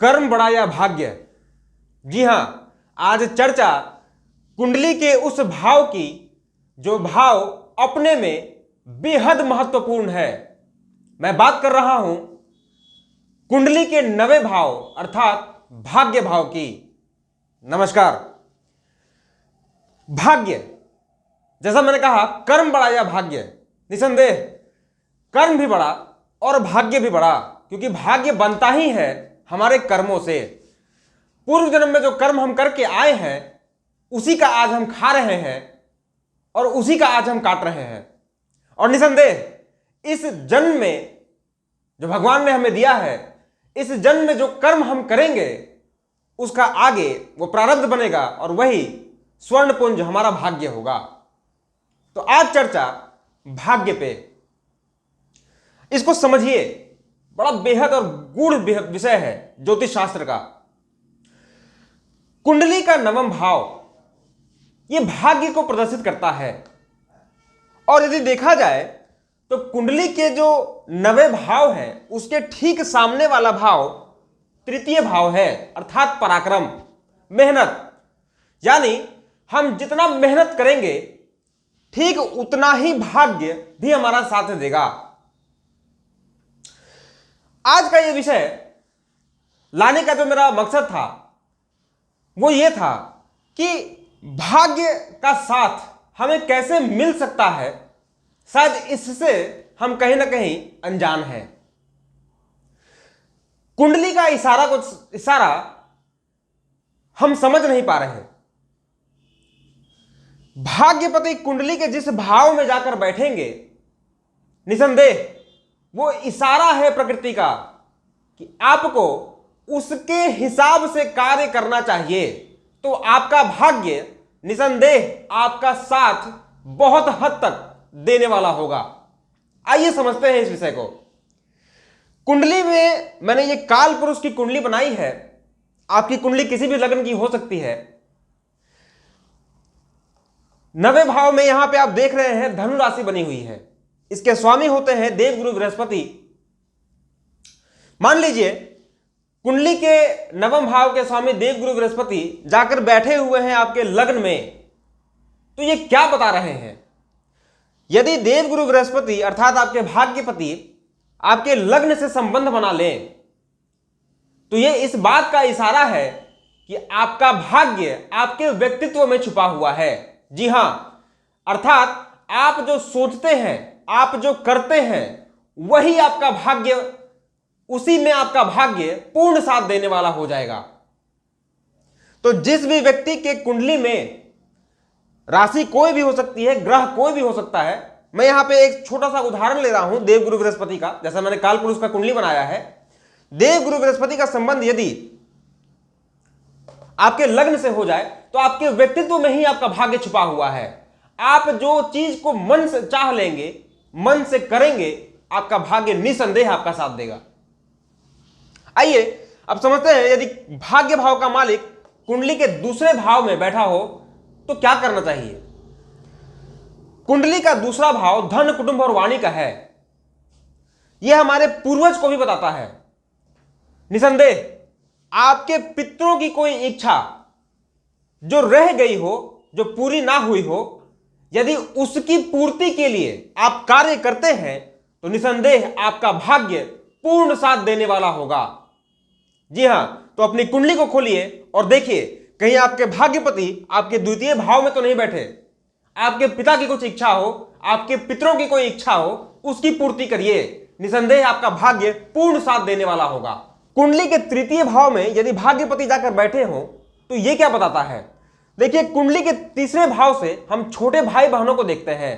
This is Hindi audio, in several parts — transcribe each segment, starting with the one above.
कर्म बड़ा या भाग्य। जी हां, आज चर्चा कुंडली के उस भाव की जो भाव अपने में बेहद महत्वपूर्ण है। मैं बात कर रहा हूं कुंडली के 9वें भाव अर्थात भाग्य भाव की। नमस्कार। भाग्य, जैसा मैंने कहा, कर्म बड़ा या भाग्य, निसंदेह कर्म भी बड़ा और भाग्य भी बड़ा, क्योंकि भाग्य बनता ही है हमारे कर्मों से। पूर्व जन्म में जो कर्म हम करके आए हैं उसी का आज हम खा रहे हैं और उसी का आज हम काट रहे हैं। और निसंदेह इस जन्म में जो भगवान ने हमें दिया है, इस जन्म में जो कर्म हम करेंगे उसका आगे वो प्रारब्ध बनेगा और वही स्वर्ण पुंज हमारा भाग्य होगा। तो आज चर्चा भाग्य पे। इसको समझिए, बड़ा बेहद और गूढ़ विषय है ज्योतिष शास्त्र का। कुंडली का 9वां भाव यह भाग्य को प्रदर्शित करता है। और यदि देखा जाए तो कुंडली के जो 9वें भाव है उसके ठीक सामने वाला भाव तृतीय भाव है, अर्थात पराक्रम, मेहनत। यानी हम जितना मेहनत करेंगे ठीक उतना ही भाग्य भी हमारा साथ देगा। आज का यह विषय लाने का जो मेरा मकसद था वो ये था कि भाग्य का साथ हमें कैसे मिल सकता है। शायद इससे हम कहीं ना कहीं अनजान हैं। कुंडली का इशारा हम समझ नहीं पा रहे हैं। भाग्यपति कुंडली के जिस भाव में जाकर बैठेंगे, निसंदेह वो इशारा है प्रकृति का कि आपको उसके हिसाब से कार्य करना चाहिए। तो आपका भाग्य निसंदेह आपका साथ बहुत हद तक देने वाला होगा। आइए समझते हैं इस विषय को। कुंडली में मैंने ये काल पुरुष की कुंडली बनाई है। आपकी कुंडली किसी भी लग्न की हो सकती है। 9वें भाव में यहां पे आप देख रहे हैं धनु राशि बनी हुई है। इसके स्वामी होते हैं देवगुरु बृहस्पति। मान लीजिए कुंडली के 9वें भाव के स्वामी देवगुरु बृहस्पति जाकर बैठे हुए हैं आपके लग्न में। तो ये क्या बता रहे हैं? यदि देवगुरु बृहस्पति अर्थात आपके भाग्यपति आपके लग्न से संबंध बना लें तो ये इस बात का इशारा है कि आपका भाग्य आपके व्यक्तित्व में छुपा हुआ है। जी हां, अर्थात आप जो सोचते हैं, आप जो करते हैं, वही आपका भाग्य, उसी में आपका भाग्य पूर्ण साथ देने वाला हो जाएगा। तो जिस भी व्यक्ति के कुंडली में राशि कोई भी हो सकती है, ग्रह कोई भी हो सकता है। मैं यहां पे एक छोटा सा उदाहरण ले रहा हूं देवगुरु बृहस्पति का। जैसा मैंने काल पुरुष का कुंडली बनाया है, देवगुरु बृहस्पति का संबंध यदि आपके लग्न से हो जाए तो आपके व्यक्तित्व में ही आपका भाग्य छुपा हुआ है। आप जो चीज को मन से चाह लेंगे, मन से करेंगे, आपका भाग्य निसंदेह आपका साथ देगा। आइए अब समझते हैं, यदि भाग्य भाव का मालिक कुंडली के दूसरे भाव में बैठा हो तो क्या करना चाहिए। कुंडली का दूसरा भाव धन, कुटुंब और वाणी का है। यह हमारे पूर्वज को भी बताता है। निसंदेह आपके पितरों की कोई इच्छा जो रह गई हो, जो पूरी ना हुई हो, यदि उसकी पूर्ति के लिए आप कार्य करते हैं तो निसंदेह आपका भाग्य पूर्ण साथ देने वाला होगा। जी हां, तो अपनी कुंडली को खोलिए और देखिए कहीं आपके भाग्यपति आपके द्वितीय भाव में तो नहीं बैठे। आपके पिता की कुछ इच्छा हो, आपके पितरों की कोई इच्छा हो, उसकी पूर्ति करिए। निसंदेह आपका भाग्य पूर्ण साथ देने वाला होगा। कुंडली के तृतीय भाव में यदि भाग्यपति जाकर बैठे हो तो यह क्या बताता है? देखिए, कुंडली के तीसरे भाव से हम छोटे भाई बहनों को देखते हैं,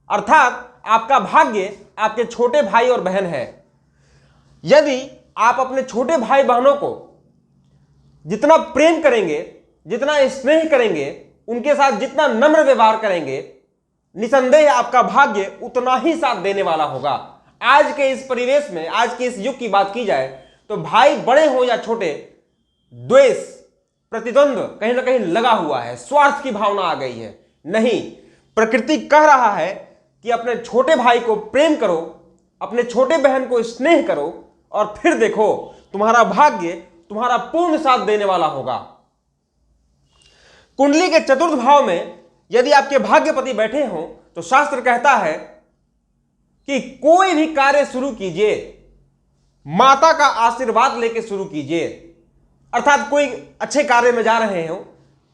अर्थात आपका भाग्य आपके छोटे भाई और बहन है। यदि आप अपने छोटे भाई बहनों को जितना प्रेम करेंगे, जितना स्नेह करेंगे, उनके साथ जितना नम्र व्यवहार करेंगे, निसंदेह आपका भाग्य उतना ही साथ देने वाला होगा। आज के इस परिवेश में, आज के इस युग की बात की जाए तो भाई बड़े हो या छोटे, द्वेष, प्रतिद्वंद्व कहीं ना कहीं लगा हुआ है। स्वार्थ की भावना आ गई है। नहीं, प्रकृति कह रहा है कि अपने छोटे भाई को प्रेम करो, अपने छोटे बहन को स्नेह करो और फिर देखो तुम्हारा भाग्य तुम्हारा पूर्ण साथ देने वाला होगा। कुंडली के चतुर्थ भाव में यदि आपके भाग्यपति बैठे हों तो शास्त्र कहता है कि कोई भी कार्य शुरू कीजिए, माता का आशीर्वाद लेके शुरू कीजिए। अर्थात कोई अच्छे कार्य में जा रहे हो,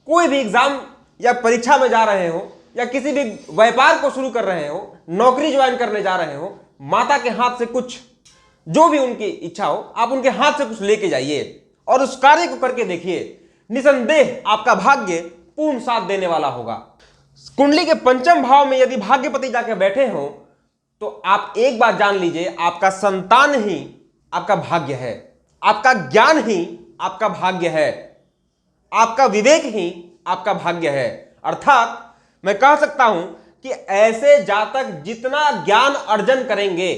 कोई भी एग्जाम या परीक्षा में जा रहे हो, या किसी भी व्यापार को शुरू कर रहे हो, नौकरी ज्वाइन करने जा रहे हो, माता के हाथ से कुछ, जो भी उनकी इच्छा हो, आप उनके हाथ से कुछ लेके जाइए और उस कार्य को करके देखिए। निसंदेह आपका भाग्य पूर्ण साथ देने वाला होगा। कुंडली के पंचम भाव में यदि भाग्यपति जाके बैठे हो तो आप एक बात जान लीजिए, आपका संतान ही आपका भाग्य है, आपका ज्ञान ही आपका भाग्य है, आपका विवेक ही आपका भाग्य है। अर्थात मैं कह सकता हूं कि ऐसे जातक जितना ज्ञान अर्जन करेंगे,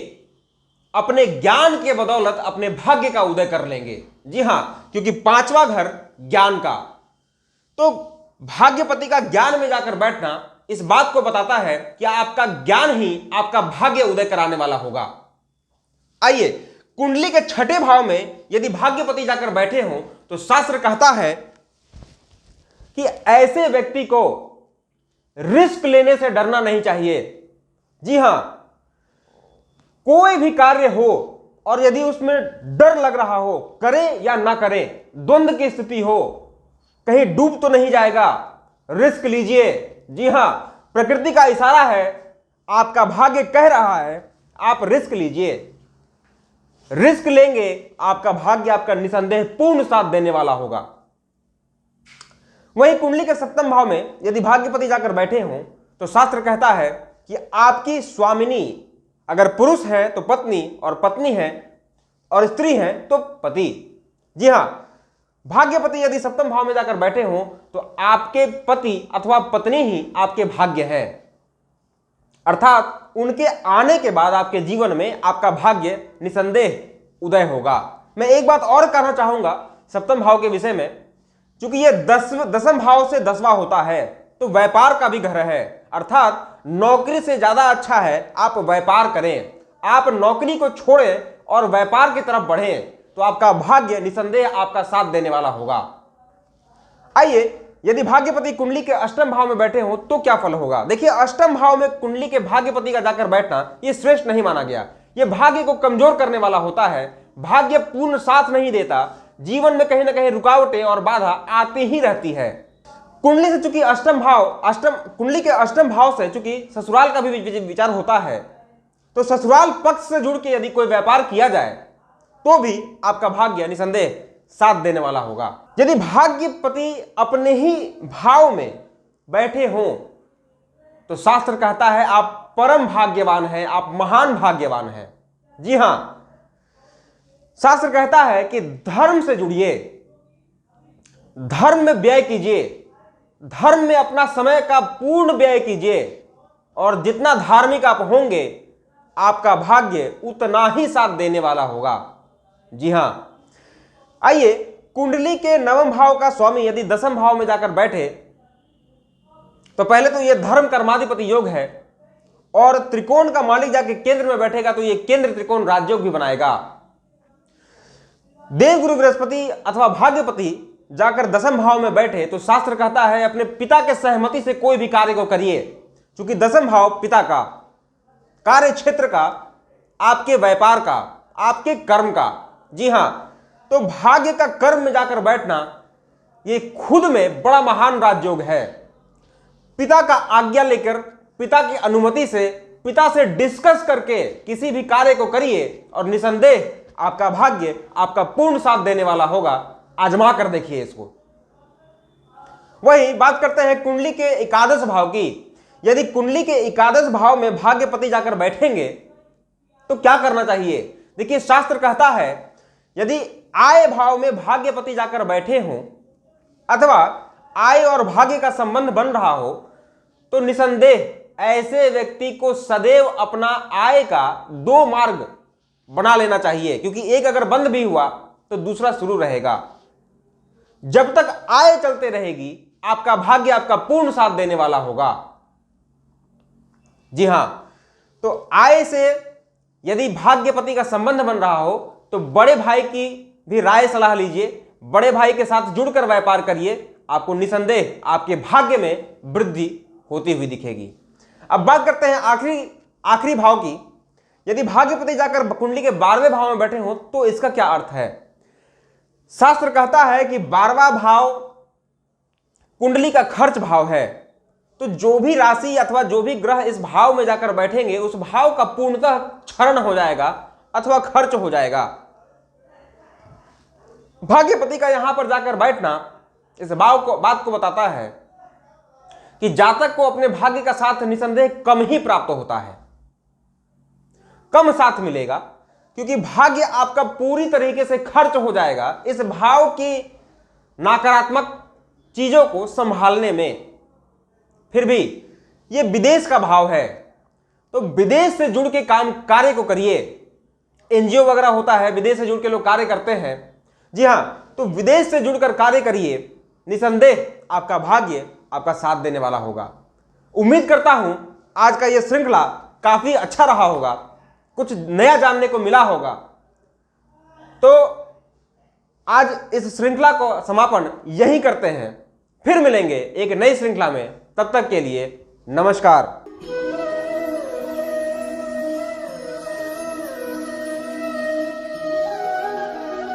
अपने ज्ञान के बदौलत अपने भाग्य का उदय कर लेंगे। जी हां, क्योंकि पांचवा घर ज्ञान का, तो भाग्यपति का ज्ञान में जाकर बैठना इस बात को बताता है कि आपका ज्ञान ही आपका भाग्य उदय कराने वाला होगा। आइए, कुंडली के छठे भाव में यदि भाग्यपति जाकर बैठे हो तो शास्त्र कहता है कि ऐसे व्यक्ति को रिस्क लेने से डरना नहीं चाहिए। जी हां, कोई भी कार्य हो और यदि उसमें डर लग रहा हो, करें या ना करें, द्वंद्व की स्थिति हो, कहीं डूब तो नहीं जाएगा, रिस्क लीजिए। जी हां, प्रकृति का इशारा है, आपका भाग्य कह रहा है आप रिस्क लीजिए। रिस्क लेंगे, आपका भाग्य आपका निसंदेह पूर्ण साथ देने वाला होगा। वहीं कुंडली के सप्तम भाव में यदि भाग्यपति जाकर बैठे हों तो शास्त्र कहता है कि आपकी स्वामिनी अगर पुरुष है तो पत्नी, और पत्नी है और स्त्री है तो पति। जी हां, भाग्यपति यदि सप्तम भाव में जाकर बैठे हों तो आपके पति अथवा पत्नी ही आपके भाग्य है। अर्थात उनके आने के बाद आपके जीवन में आपका भाग्य निसंदेह उदय होगा। मैं एक बात और कहना चाहूंगा सप्तम भाव के विषय में, क्योंकि यह दसम भाव से 10वां होता है तो व्यापार का भी घर है। अर्थात नौकरी से ज्यादा अच्छा है आप व्यापार करें, आप नौकरी को छोड़ें और व्यापार की तरफ बढ़ें तो आपका भाग्य निसंदेह आपका साथ देने वाला होगा। आइए, यदि भाग्यपति कुंडली के अष्टम भाव में बैठे हो तो क्या फल होगा। देखिए, अष्टम भाव में कुंडली के भाग्यपति का जाकर बैठना यह श्रेष्ठ नहीं माना गया। यह भाग्य को कमजोर करने वाला होता है। भाग्य पूर्ण साथ नहीं देता, जीवन में कहीं ना कहीं रुकावटें और बाधा आती ही रहती है। कुंडली से चूंकि कुंडली के अष्टम भाव से चूंकि ससुराल का भी विचार होता है, तो ससुराल पक्ष से जुड़ के यदि कोई व्यापार किया जाए तो भी आपका भाग्य निसंदेह साथ देने वाला होगा। यदि भाग्यपति अपने ही भाव में बैठे हों तो शास्त्र कहता है आप परम भाग्यवान हैं, आप महान भाग्यवान हैं। जी हां, शास्त्र कहता है कि धर्म से जुड़िए, धर्म में व्यय कीजिए, धर्म में अपना समय का पूर्ण व्यय कीजिए, और जितना धार्मिक आप होंगे आपका भाग्य उतना ही साथ देने वाला होगा। जी हां, आइए, कुंडली के नवम भाव का स्वामी यदि दसम भाव में जाकर बैठे तो पहले तो यह धर्म कर्माधिपति योग है, और त्रिकोण का मालिक जाके केंद्र में बैठेगा तो यह केंद्र त्रिकोण राजयोग भी बनाएगा। देवगुरु बृहस्पति अथवा भाग्यपति जाकर दसम भाव में बैठे तो शास्त्र कहता है अपने पिता के सहमति से कोई भी कार्य को करिए, क्योंकि दसम भाव पिता का, कार्य क्षेत्र का, आपके व्यापार का, आपके कर्म का। जी हां, तो भाग्य का कर्म में जाकर बैठना यह खुद में बड़ा महान राजयोग है। पिता का आज्ञा लेकर, पिता की अनुमति से, पिता से डिस्कस करके किसी भी कार्य को करिए और निसंदेह आपका भाग्य आपका पूर्ण साथ देने वाला होगा। आजमा कर देखिए इसको। वही बात करते हैं कुंडली के एकादश भाव की। यदि कुंडली के एकादश भाव में भाग्यपति जाकर बैठेंगे तो क्या करना चाहिए। देखिए, शास्त्र कहता है यदि आय भाव में भाग्यपति जाकर बैठे हों अथवा आय और भाग्य का संबंध बन रहा हो तो निसंदेह ऐसे व्यक्ति को सदैव अपना आय का 2 मार्ग बना लेना चाहिए, क्योंकि एक अगर बंद भी हुआ तो दूसरा शुरू रहेगा। जब तक आय चलते रहेगी आपका भाग्य आपका पूर्ण साथ देने वाला होगा। जी हां, तो आय से यदि भाग्यपति का संबंध बन रहा हो तो बड़े भाई की भी राय सलाह लीजिए, बड़े भाई के साथ जुड़कर व्यापार करिए, आपको निसंदेह आपके भाग्य में वृद्धि होती हुई दिखेगी। अब बात करते हैं आखिरी भाव की। यदि भाग्यपति जाकर कुंडली के 12वें भाव में बैठे हो तो इसका क्या अर्थ है? शास्त्र कहता है कि 12वां भाव कुंडली का खर्च भाव है। तो जो भी राशि अथवा जो भी ग्रह इस भाव में जाकर बैठेंगे उस भाव का पूर्णतः क्षरण हो जाएगा अथवा खर्च हो जाएगा। भाग्यपति का यहां पर जाकर बैठना इस बात को बताता है कि जातक को अपने भाग्य का साथ निसंदेह कम ही प्राप्त होता है, कम साथ मिलेगा, क्योंकि भाग्य आपका पूरी तरीके से खर्च हो जाएगा इस भाव की नकारात्मक चीजों को संभालने में। फिर भी यह विदेश का भाव है, तो विदेश से जुड़ के कार्य को करिए। एनजीओ वगैरह होता है, विदेश से जुड़ के लोग कार्य करते हैं। जी हां, तो विदेश से जुड़कर कार्य करिए, निसंदेह आपका भाग्य आपका साथ देने वाला होगा। उम्मीद करता हूं आज का यह श्रृंखला काफी अच्छा रहा होगा, कुछ नया जानने को मिला होगा। तो आज इस श्रृंखला को समापन यही करते हैं, फिर मिलेंगे एक नई श्रृंखला में। तब तक के लिए नमस्कार।